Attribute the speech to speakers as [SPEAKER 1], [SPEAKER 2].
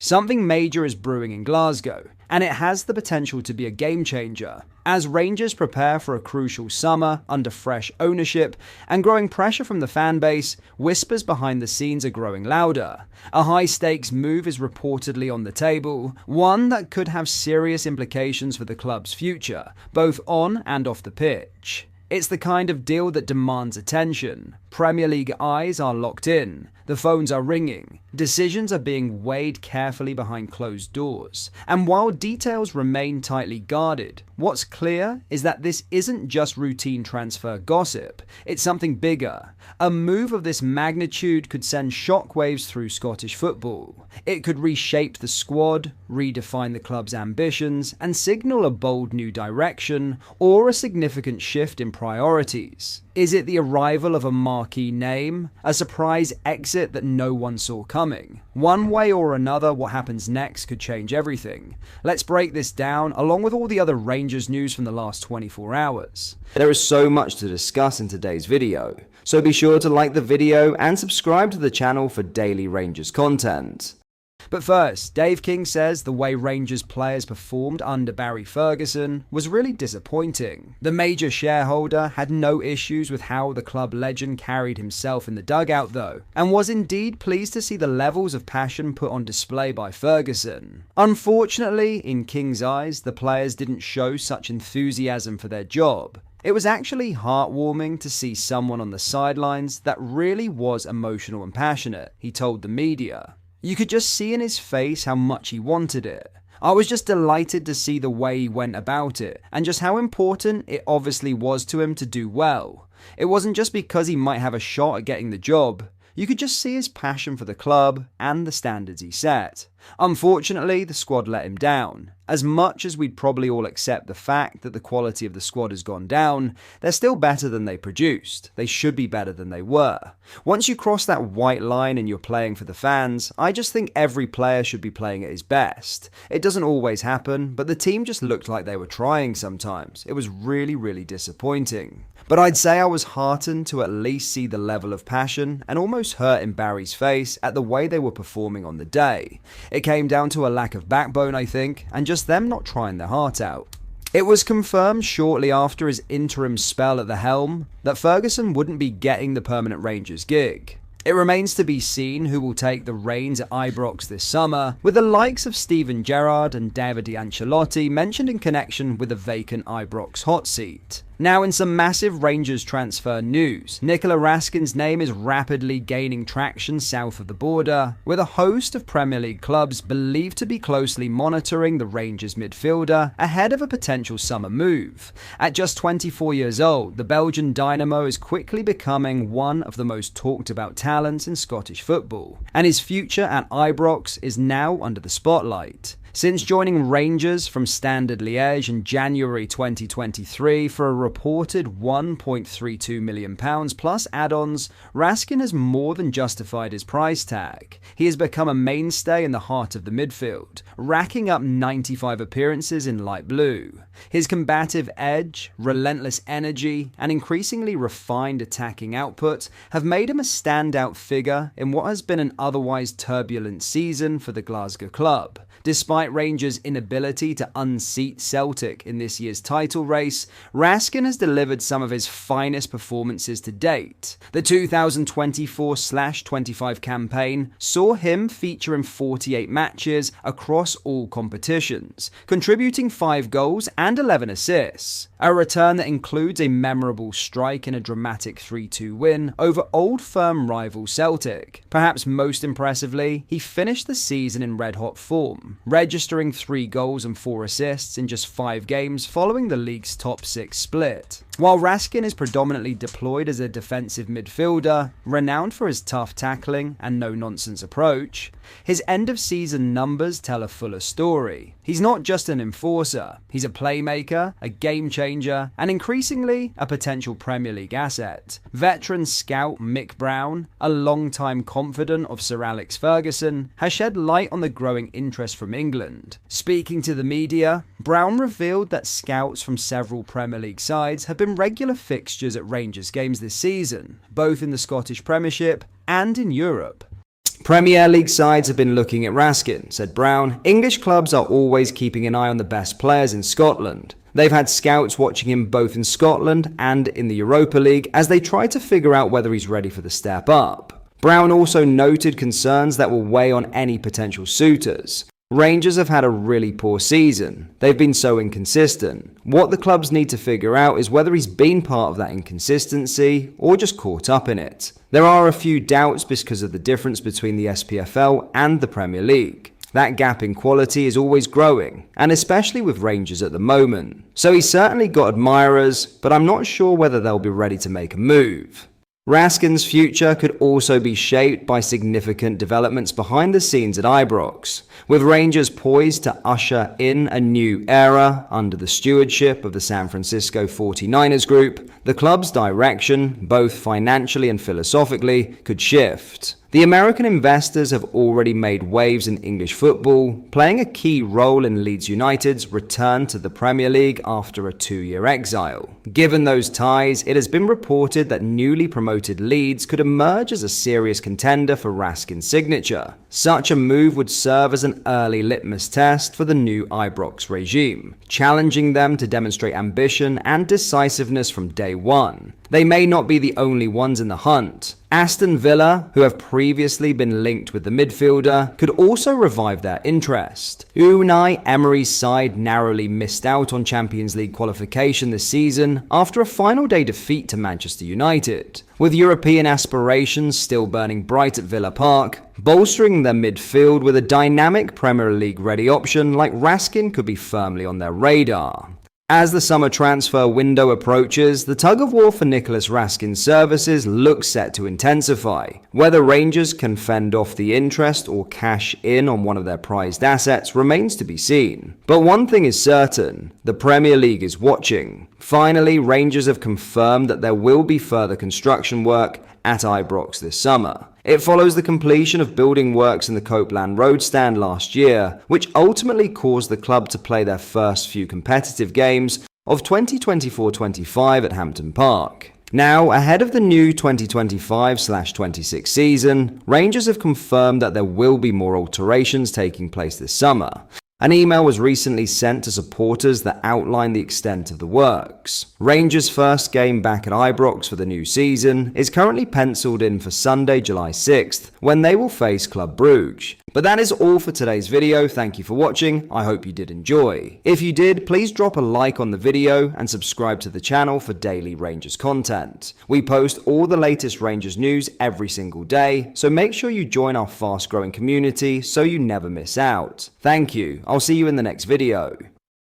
[SPEAKER 1] Something major is brewing in Glasgow, and it has the potential to be a game changer. As Rangers prepare for a crucial summer under fresh ownership and growing pressure from the fan base, whispers behind the scenes are growing louder. A high-stakes move is reportedly on the table, one that could have serious implications for the club's future, both on and off the pitch. It's the kind of deal that demands attention. Premier League eyes are locked in. The phones are ringing. Decisions are being weighed carefully behind closed doors. And while details remain tightly guarded, what's clear is that this isn't just routine transfer gossip. It's something bigger. A move of this magnitude could send shockwaves through Scottish football. It could reshape the squad, redefine the club's ambitions, and signal a bold new direction or a significant shift in priorities. Is it the arrival of a marquee name? A surprise exit that no one saw coming? One way or another, what happens next could change everything. Let's break this down, along with all the other Rangers news from the last 24 hours.
[SPEAKER 2] There is so much to discuss in today's video, so be sure to like the video and subscribe to the channel for daily Rangers content.
[SPEAKER 1] But first, Dave King says the way Rangers players performed under Barry Ferguson was really disappointing. The major shareholder had no issues with how the club legend carried himself in the dugout though, and was indeed pleased to see the levels of passion put on display by Ferguson. Unfortunately, in King's eyes, the players didn't show such enthusiasm for their job. It was actually heartwarming to see someone on the sidelines that really was emotional and passionate, he told the media. You could just see in his face how much he wanted it. I was just delighted to see the way he went about it, and just how important it obviously was to him to do well. It wasn't just because he might have a shot at getting the job. You could just see his passion for the club and the standards he set. Unfortunately, the squad let him down. As much as we'd probably all accept the fact that the quality of the squad has gone down, they're still better than they produced. They should be better than they were. Once you cross that white line and you're playing for the fans, I just think every player should be playing at his best. It doesn't always happen, but the team just looked like they were trying sometimes. It was really disappointing. But I'd say I was heartened to at least see the level of passion and almost hurt in Barry's face at the way they were performing on the day. It came down to a lack of backbone, I think, and just them not trying their heart out. It was confirmed shortly after his interim spell at the helm that Ferguson wouldn't be getting the permanent Rangers gig. It remains to be seen who will take the reins at Ibrox this summer, with the likes of Steven Gerrard and David Ancelotti mentioned in connection with the vacant Ibrox hot seat. Now, in some massive Rangers transfer news, Nicola Raskin's name is rapidly gaining traction south of the border, with a host of Premier League clubs believed to be closely monitoring the Rangers midfielder ahead of a potential summer move. At just 24 years old, the Belgian dynamo is quickly becoming one of the most talked about talents in Scottish football, and his future at Ibrox is now under the spotlight. Since joining Rangers from Standard Liège in January 2023 for a reported £1.32 million plus add-ons, Raskin has more than justified his price tag. He has become a mainstay in the heart of the midfield, racking up 95 appearances in light blue. His combative edge, relentless energy, and increasingly refined attacking output have made him a standout figure in what has been an otherwise turbulent season for the Glasgow club. Despite Rangers' inability to unseat Celtic in this year's title race, Raskin has delivered some of his finest performances to date. The 2024/25 campaign saw him feature in 48 matches across all competitions, contributing 5 goals and 11 assists. A return that includes a memorable strike in a dramatic 3-2 win over old firm rival Celtic. Perhaps most impressively, he finished the season in red-hot form, registering 3 goals and 4 assists in just 5 games following the league's top 6 split. While Raskin is predominantly deployed as a defensive midfielder, renowned for his tough tackling and no-nonsense approach, his end-of-season numbers tell a fuller story. He's not just an enforcer, he's a playmaker, a game-changer, and increasingly a potential Premier League asset. Veteran scout Mick Brown, a long-time confidant of Sir Alex Ferguson, has shed light on the growing interest from England. Speaking to the media, Brown revealed that scouts from several Premier League sides have been regular fixtures at Rangers games this season, both in the Scottish Premiership and in Europe.
[SPEAKER 2] Premier League sides have been looking at Raskin, said Brown. English clubs are always keeping an eye on the best players in Scotland. They've had scouts watching him both in Scotland and in the Europa League as they try to figure out whether he's ready for the step up. Brown also noted concerns that will weigh on any potential suitors. Rangers have had a really poor season. They've been so inconsistent. What the clubs need to figure out is whether he's been part of that inconsistency or just caught up in it. There are a few doubts because of the difference between the SPFL and the Premier League. That gap in quality is always growing, and especially with Rangers at the moment. So he's certainly got admirers, but I'm not sure whether they'll be ready to make a move. Raskin's future could also be shaped by significant developments behind the scenes at Ibrox, with Rangers poised to usher in a new era under the stewardship of the San Francisco 49ers group. The club's direction, both financially and philosophically, could shift. The American investors have already made waves in English football, playing a key role in Leeds United's return to the Premier League after a 2-year exile. Given those ties, it has been reported that newly promoted Leeds could emerge as a serious contender for Raskin's signature. Such a move would serve as an early litmus test for the new Ibrox regime, challenging them to demonstrate ambition and decisiveness from day one. They may not be the only ones in the hunt. Aston Villa, who have previously been linked with the midfielder, could also revive their interest. Unai Emery's side narrowly missed out on Champions League qualification this season after a final day defeat to Manchester United. With European aspirations still burning bright at Villa Park, bolstering their midfield with a dynamic Premier League-ready option like Raskin could be firmly on their radar. As the summer transfer window approaches, the tug-of-war for Nicholas Raskin's services looks set to intensify. Whether Rangers can fend off the interest or cash in on one of their prized assets remains to be seen. But one thing is certain, the Premier League is watching. Finally, Rangers have confirmed that there will be further construction work at Ibrox this summer. It follows the completion of building works in the Copeland Road stand last year, which ultimately caused the club to play their first few competitive games of 2024-25 at Hampton Park. Now, ahead of the new 2025/26 season, Rangers have confirmed that there will be more alterations taking place this summer. An email was recently sent to supporters that outlined the extent of the works. Rangers' first game back at Ibrox for the new season is currently penciled in for Sunday, July 6th, when they will face Club Brugge. But that is all for today's video. Thank you for watching. I hope you did enjoy. If you did, please drop a like on the video and subscribe to the channel for daily Rangers content. We post all the latest Rangers news every single day, so make sure you join our fast-growing community so you never miss out. Thank you. I'll see you in the next video.